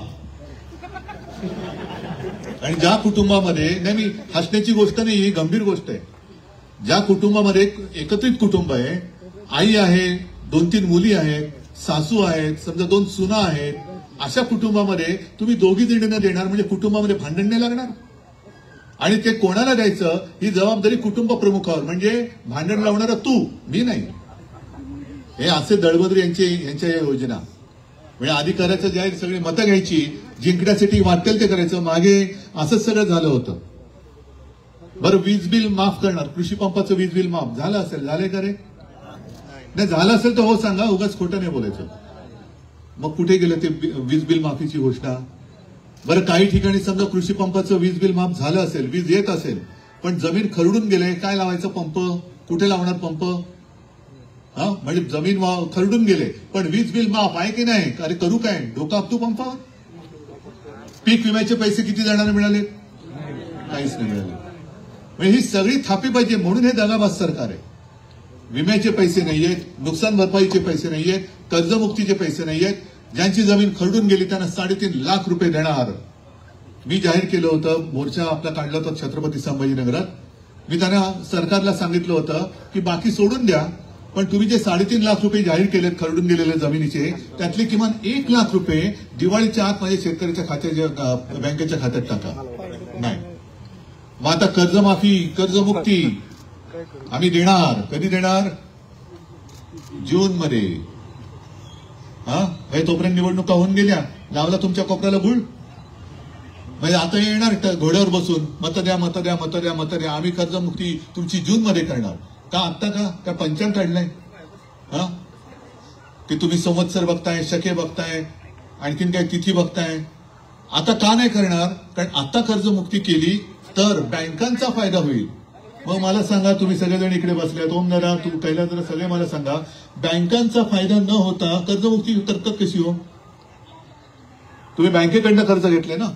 आणि ज्या कुटुंबामध्ये, नाही, मी हसण्याची गोष्ट नाही, ही गंभीर गोष्ट आहे. ज्या कुटुंबामध्ये एकत्रित कुटुंब आहे, आई आहे, 2-3 मुली आहेत, सासू आहेत, समजा 2 सुना आहेत, अशा कुटुंबामध्ये तुम्ही दोघी निर्णय देणार म्हणजे कुटुंबामध्ये भांडण नाही लागणार. आणि ते कोणाला द्यायचं ही जबाबदारी कुटुंब प्रमुखावर, म्हणजे भांडण लावणारा तू, मी नाही. हे असे दळबद्री यांच्या या योजना. म्हणजे आधी करायचं जाहीर सगळी मतं घ्यायची, जिंकण्यासाठी वाटेल ते करायचं. मागे असंच सगळं झालं होतं. बरं, वीज बिल माफ करणार, कृषी पंपाचं वीज बिल माफ झालं असेल, झालंय का रे? नाही झालं असेल तर हो सांगा, उगाच खोटं नाही बोलायचं. मग कुठे गेलं ते वीज बिल माफीची घोषणा? बरं, काही ठिकाणी समजा कृषी पंपाचं वीज बिल माफ झालं असेल, वीज येत असेल, पण जमीन खरडून गेले, काय लावायचं पंप? कुठे लावणार पंप? म्हणजे जमीन खरडून गेले पण वीज बिल माफ आहे की नाही? अरे करू काय? डोका आपतो पंपावर. पीक विम्याचे पैसे किती जणांना मिळाले? काहीच नाही मिळाले. म्हणजे ही सगळी थापी पाहिजे, म्हणून हे दगाबाज सरकार आहे. विम्याचे पैसे नाहीयेत, नुकसान भरपाईचे पैसे नाहीयेत, कर्जमुक्तीचे पैसे नाहीयेत. ज्यांची जमीन खरडून गेली त्यांना 3.5 लाख रुपये देणार. मी जाहीर केलं होतं, मोर्चा आपला काढला होता छत्रपती संभाजीनगरात. मी त्यांना सरकारला सांगितलं होतं की बाकी सोडून द्या, पण तुम्ही जे 3.5 लाख रुपये जाहीर केलेत खरडून गेलेल्या जमिनीचे, त्यातले किमान 1 लाख रुपये दिवाळीच्या आत माझ्या शेतकऱ्याच्या खात्याच्या बँकेच्या खात्यात टाका. नाही, मग आता कर्जमाफी, कर्जमुक्ती आम्ही देणार. कधी देणार? जून मध्ये. तोपर्यंत निवडणुका होऊन गेल्या, लावला तुमच्या कोपऱ्याला गुळ. म्हणजे आता येणार घोड्यावर बसून मतं द्या, मतं द्या, मतं द्या, मतं द्या. आम्ही कर्जमुक्ती तुमची जून मध्ये करणार. का आत्ता का? काय पंचांग काढलंय? की तुम्ही संवत्सर बघताय, शके बघताय, आणखीन काय तिथी बघताय. आता का नाही करणार? कारण आता कर्जमुक्ती केली तर बँकांचा फायदा होईल. मग मला सांगा, तुम्ही सगळेजण इकडे बसल्यात, ओम जरा, तू कैलास जरा, सगळे मला सांगा, बँकांचा फायदा न होता कर्जमुक्ती तरतब कशी हो? तुम्ही बँकेकडनं कर्ज घेतले ना,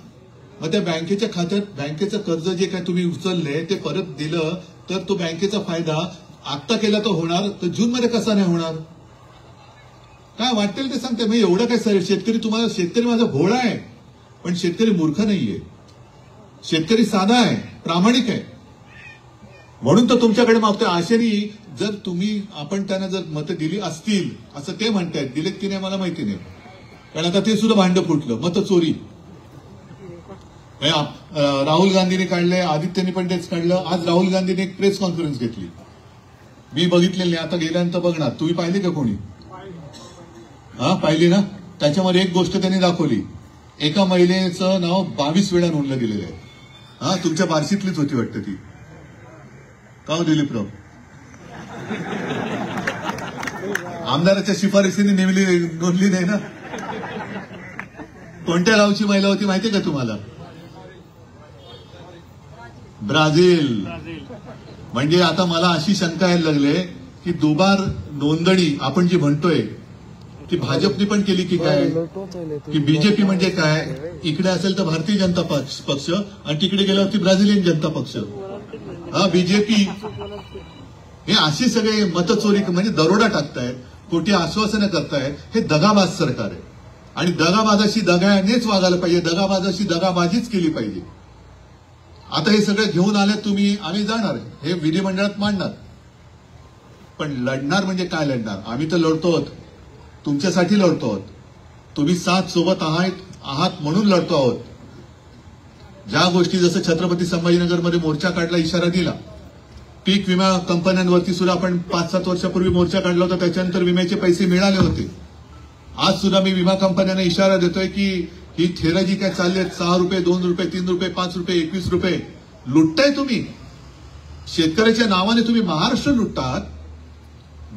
मग त्या बँकेच्या खात्यात बँकेचं कर्ज जे काय तुम्ही उचलले ते परत दिलं तर तो बँकेचा फायदा आत्ता केला तर होणार, तर जून मध्ये कसा नाही होणार? काय वाटेल ते सांगते. मी एवढं काय शेतकरी माझा भोळा आहे, पण शेतकरी मूर्ख नाहीये. शेतकरी साधा आहे, प्रामाणिक आहे. म्हणून तर तुमच्याकडे मागतोय. आशेनी जर आपण त्यांना जर मतं दिली असतील असं ते म्हणतायत, दिलेत की नाही मला माहिती नाही, कारण आता ते सुद्धा भांड फुटलं, मतं चोरी. राहुल गांधीने काढलंय, आदित्यने पण तेच काढलं. आज राहुल गांधीने एक प्रेस कॉन्फरन्स घेतली, मी बघितलेली नाही, आता गेल्यानंतर बघणार. तुम्ही पाहिली का कोणी? पाहिली ना? त्याच्यामध्ये एक गोष्ट त्यांनी दाखवली, एका महिलेचं नाव 22 वेळा नोंदलं गेलेलं आहे. तुमच्या बार्शीतलीच होती वाटतं ती. का हो दिलीपराव? आमदाराच्या शिफारसीने नोंदली नाही ना. कोणत्या गावची महिला होती माहितीये का तुम्हाला? ब्राझील. म्हणजे आता मला अशी शंका यायला लागले की दुबार नोंदणी आपण जी म्हणतोय ती भाजपने पण केली की काय, की बीजेपी म्हणजे काय? इकडे असेल तर भारतीय जनता पक्ष आणि तिकडे गेल्यावरती ब्राझिलियन जनता पक्ष, बीजेपी. हे असे सगळे मतचोरी म्हणजे दरोडा टाकतायत, खोटी आश्वासनं करतायत. हे दगाबाज सरकार आहे आणि दगाबाजाशी दगानेच वागायला पाहिजे, दगाबाजाशी दगाबाजीच केली पाहिजे. आता हे सगळं घेऊन आले तुम्ही, आम्ही जाणार, हे विधिमंडळात मांडणार, पण लढणार म्हणजे काय लढणार? आम्ही तर लढतो आहोत, तुमच्यासाठी लढतो आहोत. तुम्ही साथ सोबत आहात म्हणून लढतो आहोत. ज्या गोष्टी जसं छत्रपती संभाजीनगरमध्ये मोर्चा काढला, इशारा दिला, पीक विमा कंपन्यांवरती सुद्धा आपण 5-7 वर्षापूर्वी मोर्चा काढला होता, त्याच्यानंतर विम्याचे पैसे मिळाले होते. आज सुद्धा मी विमा कंपन्यांना इशारा देतोय की ही थेरा जी काय चालली आहेत, 6 रुपये, 2 रुपये, 3 रुपये, 5 रुपये, 21 रुपये लुटताय तुम्ही. शेतकऱ्याच्या नावाने तुम्ही महाराष्ट्र लुटतात,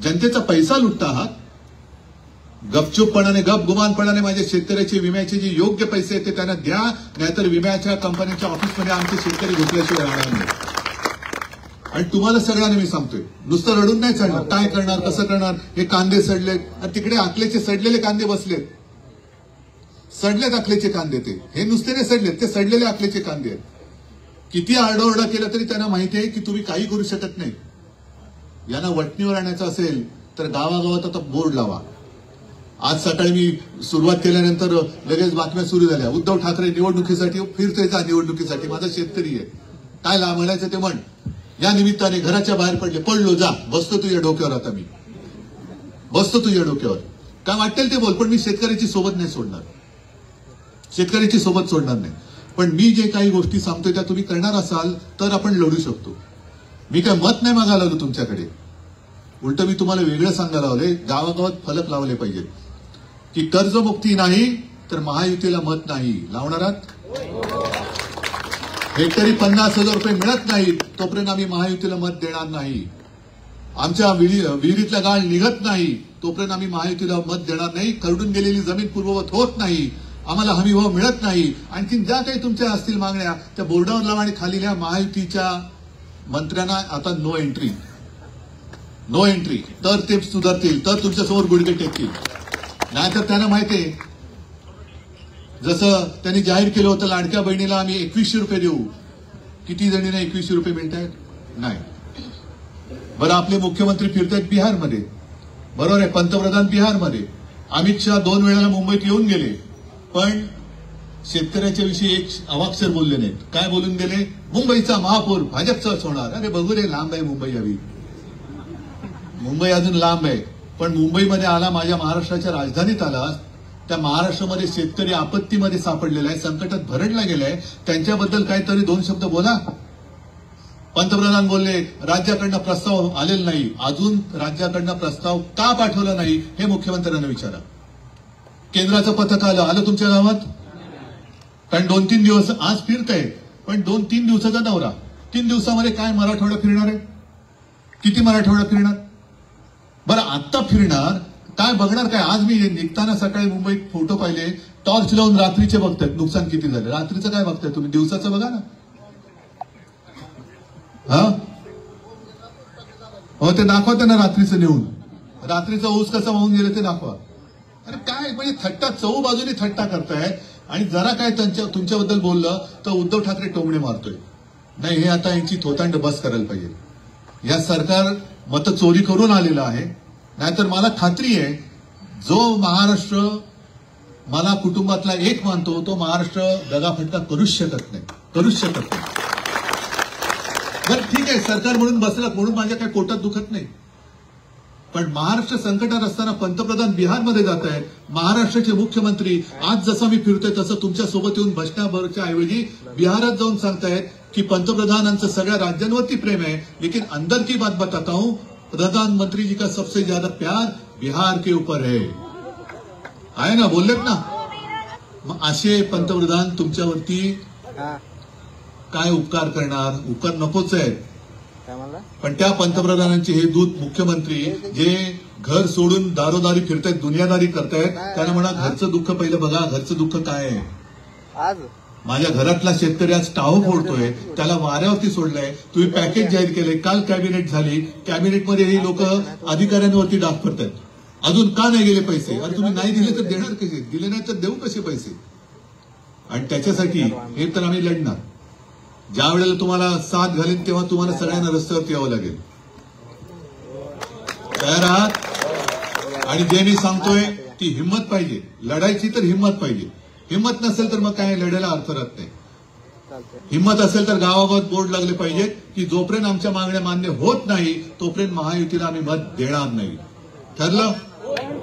जनतेचा पैसा लुटतात. गपचूपपणाने, गपगुमानपणाने माझ्या शेतकऱ्याचे विम्याचे जे योग्य पैसे आहेत ते त्यांना द्या, नाहीतर विम्याच्या कंपन्यांच्या ऑफिसमध्ये आमचे शेतकरी घुसल्याशिवाय राहणार नाही. आणि तुम्हाला सगळ्यांना मी सांगतोय, नुसतं रडून नाही चालणार. काय करणार, कसं करणार, हे कांदे सडलेत, आणि तिकडे अकलेचे सडलेले कांदे बसलेत. सडलेत अकलेचे कांदे, ते हे नुसते नाही सडलेत, ते सडलेले अकलेचे कांदे आहेत. किती आरडाओरडा केला तरी त्यांना माहिती आहे की तुम्ही काही करू शकत नाही. यांना वटणीवर आणायचं असेल तर गावागावात आता बोर्ड लावा. आज सकाळी मी सुरुवात केल्यानंतर लगेच बातम्या सुरू झाल्या, उद्धव ठाकरे निवडणुकीसाठी फिरतोय का, निवडणुकीसाठी माझा शेतकरी आहे, काय म्हणायचं ते म्हण. या निमित्ताने घराच्या बाहेर पडलो, जा, बसतो तुझ्या डोक्यावर, आता मी बसतो तुझ्या डोक्यावर, काय वाटेल ते बोल, पण मी शेतकऱ्याची सोबत नाही सोडणार, शेतकऱ्याची सोबत सोडणार नाही. पण मी जे काही गोष्टी सांगतोय त्या तुम्ही करणार असाल तर आपण लढू शकतो. मी काय मत नाही मागायला आलो तुमच्याकडे, उलट मी तुम्हाला वेगळं सांगायला लावले. गावागावात फलक लावले पाहिजेत की कर्जमुक्ती नाही तर महायुतीला मत नाही. लावणार आहात? हेक्टरी 50,000 रुपये मिळत नाहीत तोपर्यंत आम्ही महायुतीला मत देणार नाही. आमच्या विहिरीतला गाळ निघत नाही तोपर्यंत आम्ही महायुतीला मत देणार नाही. खरडून गेलेली जमीन पूर्ववत होत नाही, आम्हाला हमीभाव मिळत नाही. आणखी ज्या काही तुमच्या असतील मागण्या त्या बोर्डावर लावा आणि खाली लिहा. महायुतीच्या मंत्र्यांना आता नो एंट्री, नो एंट्री, तर ते सुधारतील, तर तुमच्यासमोर गुडघे टेकतील. नाहीतर त्यांना माहितीये, जसं त्यांनी जाहीर केलं होतं लाडक्या बहिणीला आम्ही 2100 रुपये देऊ. किती जणींना 2100 रुपये मिळत आहेत? नाही. बरं, आपले मुख्यमंत्री फिरतायत बिहारमध्ये, बरोबर आहे, पंतप्रधान बिहारमध्ये, अमित शहा 2 वेळेला मुंबईत येऊन गेले, पण शेतकऱ्याच्या विषयी एक अवाक्षर बोलले नाहीत. काय बोलून गेले? मुंबईचा महापौर भाजपचाच होणार. अरे बघू रे, लांब आहे मुंबई, यावी मुंबई अजून लांब आहे. पण मुंबईमध्ये आला, माझ्या महाराष्ट्राच्या राजधानीत आला, त्या महाराष्ट्रामध्ये शेतकरी आपत्तीमध्ये सापडलेला आहे, संकटात भरडला गेलाय, त्यांच्याबद्दल काहीतरी 2 शब्द बोला. पंतप्रधान बोलले राज्याकडनं प्रस्ताव आलेला नाही. अजून राज्याकडनं प्रस्ताव का पाठवला नाही हे मुख्यमंत्र्यांना विचारा. केंद्राचं पथक आलं तुमच्या गावात? कारण 2-3 दिवस आज फिरतंय, पण 2-3 दिवसाचा दौरा, 3 दिवसामध्ये काय मराठवाडा फिरणार आहे? किती मराठवाडा फिरणार? बरं, आत्ता फिरणार काय, बघणार काय? आज मी निघताना सकाळी मुंबईत फोटो पाहिले, टॉर्च लावून रात्रीचे बघतायत नुकसान किती झालं. रात्रीचं काय बघताय तुम्ही? दिवसाचं बघा ना. हा, हो, ते दाखवा त्यांना रात्रीचं नेऊन, रात्रीचा ऊस कसा वाहून गेलं ते दाखवा. अरे काय म्हणजे थट्टा, चहू बाजूने थट्टा करताय. आणि जरा काय तुमच्याबद्दल बोललं तर उद्धव ठाकरे टोमणे मारतोय. नाही, हे आता यांची थोतांड बस करायला पाहिजे. या सरकार मत चोरी करून आलेलं आहे. नाहीतर मला खात्री आहे, जो महाराष्ट्र मला कुटुंबातला एक मानतो तो महाराष्ट्र दगाफटका करूच शकत नाही, करूच शकत नाही. बरं ठीक आहे, सरकार म्हणून बसला म्हणून माझ्या काही पोटात दुखत नाही. पण महाराष्ट्र संकटात असताना पंतप्रधान बिहारमध्ये जात आहेत, महाराष्ट्राचे मुख्यमंत्री आज जसं मी फिरतोय तसं तुमच्या सोबत येऊन बसण्याच्या ऐवजी बिहारात जाऊन सांगतायत की पंतप्रधानांचं सगळ्या राज्यांवरती प्रेम आहे, लेकिन अंदर की बात बताता हूं, प्रधानमंत्री जी का सबसे ज्यादा प्यार बिहार के ऊपर आहे ना, बोललेत ना. मग असे पंतप्रधान तुमच्यावरती काय उपकार करणार? उपकार नकोच आहे. पण त्या पंतप्रधानांचे हे दूत मुख्यमंत्री जे घर सोडून दारोदारी फिरतायत, दुनियादारी करतायत, त्यांना म्हणा घरचं दुःख पहिलं बघा, घरचं दुःख काय आहे. माझ्या घरातला शेतकरी आज टाहो फोडतोय, त्याला वाऱ्यावरती सोडलंय. तुम्ही पॅकेज जाहीर केलंय, काल कॅबिनेट झाली, कॅबिनेटमध्ये ही लोक अधिकाऱ्यांवरती डाग करतायत. अजून का नाही गेले पैसे? अरे तुम्ही नाही दिले तर देणार कसे? दिले नाही तर देऊ कसे पैसे? आणि त्याच्यासाठी हे तर आम्ही लढणार. ज्या वेळेला तुम्हाला साथ घालेन तेव्हा तुम्हाला सगळ्यांना रस्त्यावरती यावं लागेल. तयार आहात? आणि जे मी सांगतोय ती हिंमत पाहिजे, लढायची तर हिंमत पाहिजे. हिंमत नसेल तर मग काय लढायला अर्थ राहत नाही. हिंमत असेल तर गावागावात बोर्ड लागले पाहिजेत की जोपर्यंत आमच्या मागण्या मान्य होत नाही तोपर्यंत महायुतीला आम्ही मत देणार नाही. ठरलं?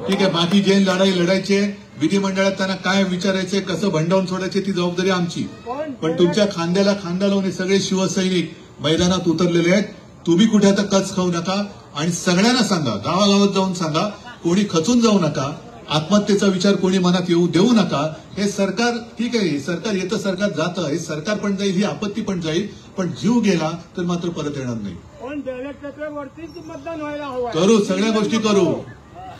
ठीक आहे. बाकी जे लढाई लढायचे, विधिमंडळात त्यांना काय विचारायचे, कसं भंडावून सोडायचे, ती जबाबदारी आमची. पण तुमच्या खांद्याला खांदा लावून हे सगळे शिवसैनिक मैदानात उतरलेले आहेत. तुम्ही कुठे आता कच खाऊ नका आणि सगळ्यांना सांगा, गावागावात जाऊन सांगा, कोणी खचून जाऊ नका, आत्महत्येचा विचार कोणी मनात येऊ देऊ नका. हे सरकार ठीक आहे, हे सरकार येतं, सरकार जातं, हे सरकार पण जाईल, ही आपत्ती पण जाईल, पण जीव गेला तर मात्र परत येणार नाही. करू, सगळ्या गोष्टी करू,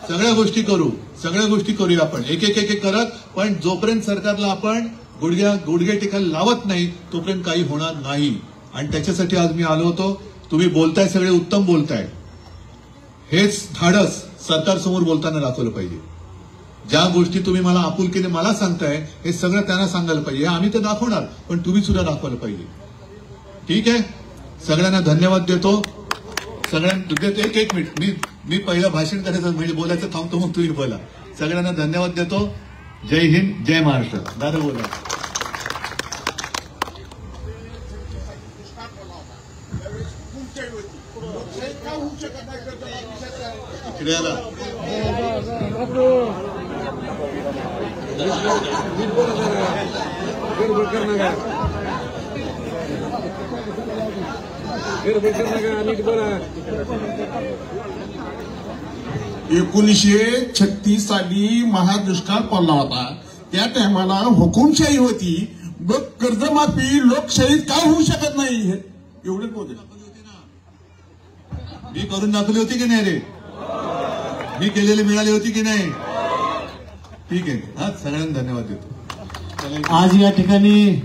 सगळ्या गोष्टी करू, सगळ्या गोष्टी करूया आपण एक एक एक करत. पण जोपर्यंत सरकारला आपण गुडघे टेकायला लावत नाही तोपर्यंत काही होणार नाही. आणि त्याच्यासाठी आज मी आलो होतो तुम्ही बोलताय, सगळे उत्तम बोलताय. हेच धाडस सरकारसमोर बोलताना दाखवलं पाहिजे. ज्या गोष्टी तुम्ही मला आपुलकीने मला सांगताय हे सगळं त्यांना सांगायला पाहिजे. आम्ही तर दाखवणार, पण तुम्ही सुद्धा दाखवायला पाहिजे. ठीक आहे, सगळ्यांना धन्यवाद देतो. सगळ्यांना एक मिनिट, मी पहिलं भाषण करायचं म्हणजे बोलायचं थांबतो, मग तुम्ही बोला. सगळ्यांना धन्यवाद देतो. जय हिंद, जय महाराष्ट्र. दादा बोला. इकडे आला. एकोणीसशे 36 साली महादुष्काळ पडला होता. त्या टायमाला हुकुमशाही होती. मग कर्जमाफी लोकशाहीत का होऊ शकत नाही? एवढे बोलले. मी करून दाखवली होती की नाही रे? मी केलेली मिळाली होती की नाही? ठीक आहे. हा, सगळ्यांना धन्यवाद देतो. आज या ठिकाणी